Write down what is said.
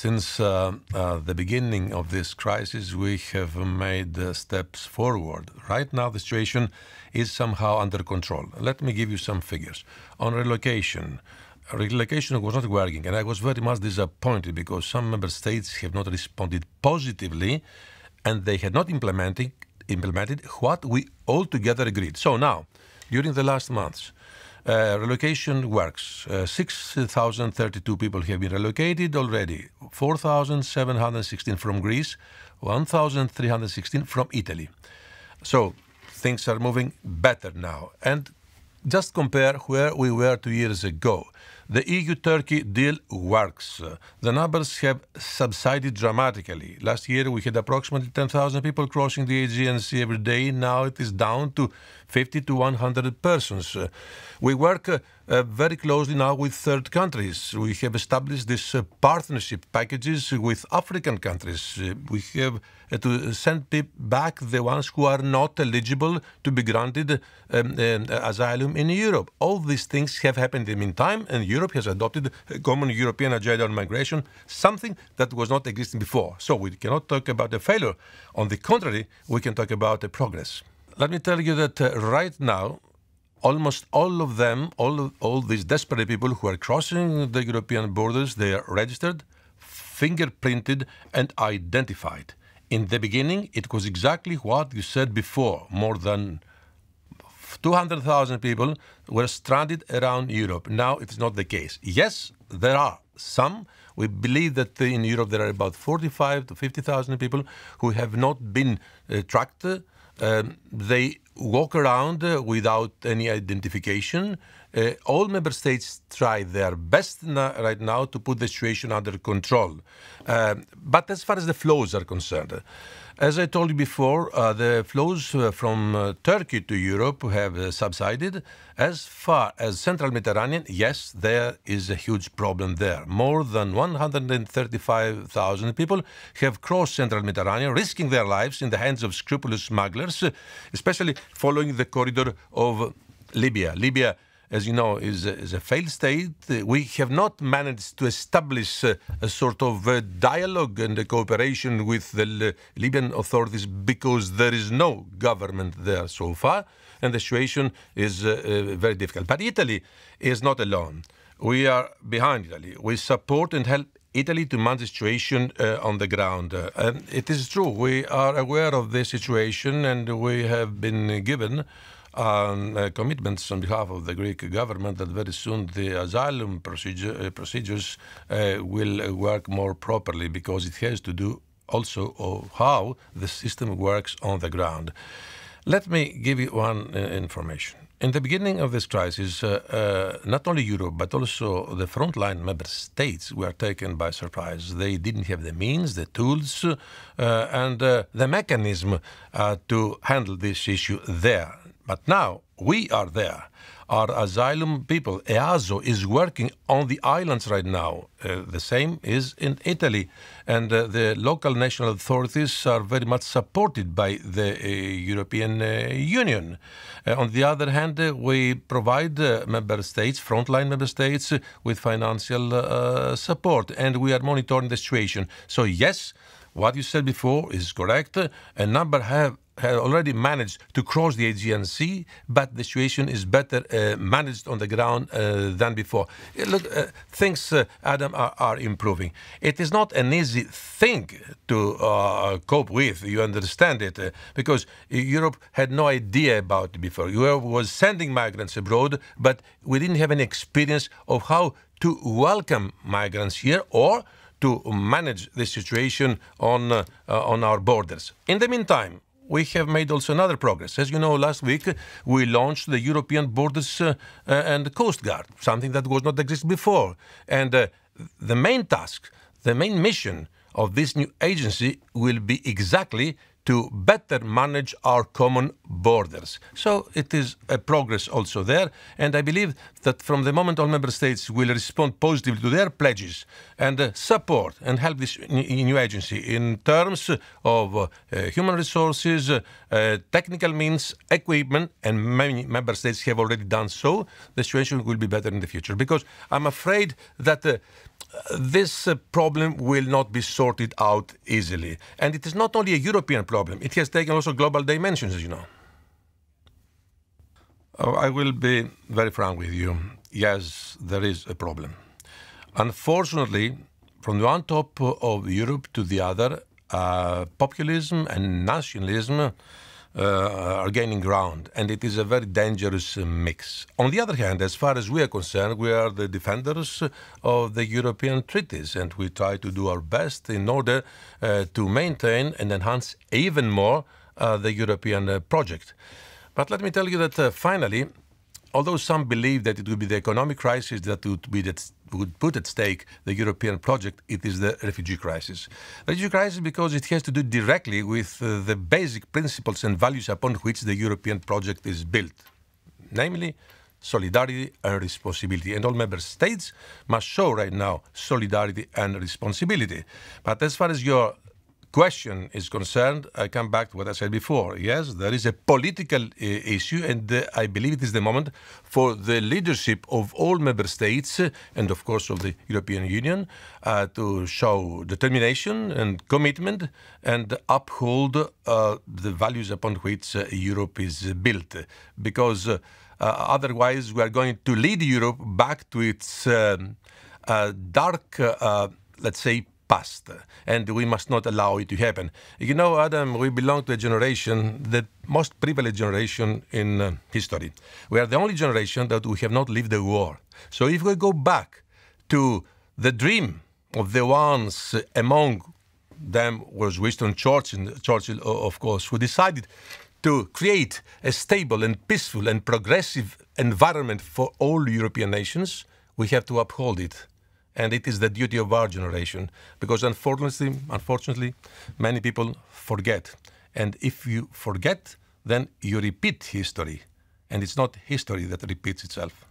since the beginning of this crisis, we have made steps forward. Right now, the situation is somehow under control. Let me give you some figures. On relocation was not working, and I was very much disappointed because some member states have not responded positively, and they had not implemented what we all together agreed. So now, during the last months, relocation works. 6,032 people have been relocated already. 4,716 from Greece, 1,316 from Italy. So things are moving better now. And just compare where we were 2 years ago. The EU-Turkey deal works. The numbers have subsided dramatically. Last year we had approximately 10,000 people crossing the Aegean Sea every day. Now it is down to 50 to 100 persons. We work very closely now with third countries. We have established these partnership packages with African countries. We have to send back the ones who are not eligible to be granted asylum in Europe. All these things have happened in the meantime, and Europe has adopted a common European agenda on migration, something that was not existing before. So we cannot talk about a failure. On the contrary, we can talk about a progress. Let me tell you that right now, almost all of them, all these desperate people who are crossing the European borders, they are registered, fingerprinted, and identified. In the beginning, it was exactly what you said before. More than 200,000 people were stranded around Europe. Now it's not the case. Yes, there are some. We believe that in Europe there are about 45 to 50,000 people who have not been tracked. They walk around without any identification. All member states try their best right now to put the situation under control. But as far as the flows are concerned, as I told you before, the flows from Turkey to Europe have subsided. As far as Central Mediterranean, yes, there is a huge problem there. More than 135,000 people have crossed Central Mediterranean, risking their lives in the hands of scrupulous smugglers, especially following the corridor of Libya. Libya, as you know, is a failed state. We have not managed to establish a sort of dialogue and a cooperation with the Libyan authorities because there is no government there so far, and the situation is very difficult. But Italy is not alone. We are behind Italy. We support and help Italy to manage the situation on the ground. And it is true, we are aware of the situation, and we have been given commitments on behalf of the Greek government that very soon the asylum procedures will work more properly, because it has to do also of how the system works on the ground. Let me give you one information. In the beginning of this crisis, not only Europe, but also the frontline member states were taken by surprise. They didn't have the means, the tools, and the mechanism to handle this issue there. But now we are there. Our asylum people, EASO, is working on the islands right now. The same is in Italy. And the local national authorities are very much supported by the European Union. On the other hand, we provide member states, frontline member states, with financial support. And we are monitoring the situation. So yes, what you said before is correct. A number have already managed to cross the Aegean Sea, but the situation is better managed on the ground than before. Look, things, Adam, are improving. It is not an easy thing to cope with, you understand it, because Europe had no idea about it before. Europe was sending migrants abroad, but we didn't have any experience of how to welcome migrants here or to manage the situation on our borders. In the meantime, we have made also another progress. As you know, last week we launched the European Borders and Coast Guard, something that was not exist before. And the main task, the main mission of this new agency will be exactly to better manage our common borders. So it is a progress also there, and I believe that from the moment all member states will respond positively to their pledges and support and help this new agency in terms of human resources, technical means, equipment, and many member states have already done so, the situation will be better in the future. Because I'm afraid that this problem will not be sorted out easily. And it is not only a European problem, it has taken also global dimensions, as you know. I will be very frank with you. Yes, there is a problem. Unfortunately, from one top of Europe to the other, populism and nationalism are gaining ground, and it is a very dangerous mix. On the other hand, as far as we are concerned, we are the defenders of the European treaties, and we try to do our best in order to maintain and enhance even more the European project. But let me tell you that finally, although some believe that it would be the economic crisis that would put at stake the European project, it is the refugee crisis. The refugee crisis because it has to do directly with the basic principles and values upon which the European project is built, namely solidarity and responsibility. And all member states must show right now solidarity and responsibility. But as far as your question is concerned, I come back to what I said before. Yes, there is a political issue, and I believe it is the moment for the leadership of all member states and, of course, of the European Union to show determination and commitment and uphold the values upon which Europe is built. Because otherwise, we are going to lead Europe back to its dark, let's say, past, and we must not allow it to happen. You know, Adam, we belong to a generation, the most privileged generation in history. We are the only generation that we have not lived a war. So if we go back to the dream of the ones among them was Winston Churchill, of course, who decided to create a stable and peaceful and progressive environment for all European nations, we have to uphold it. And it is the duty of our generation, because unfortunately, many people forget. And if you forget, then you repeat history. And it's not history that repeats itself.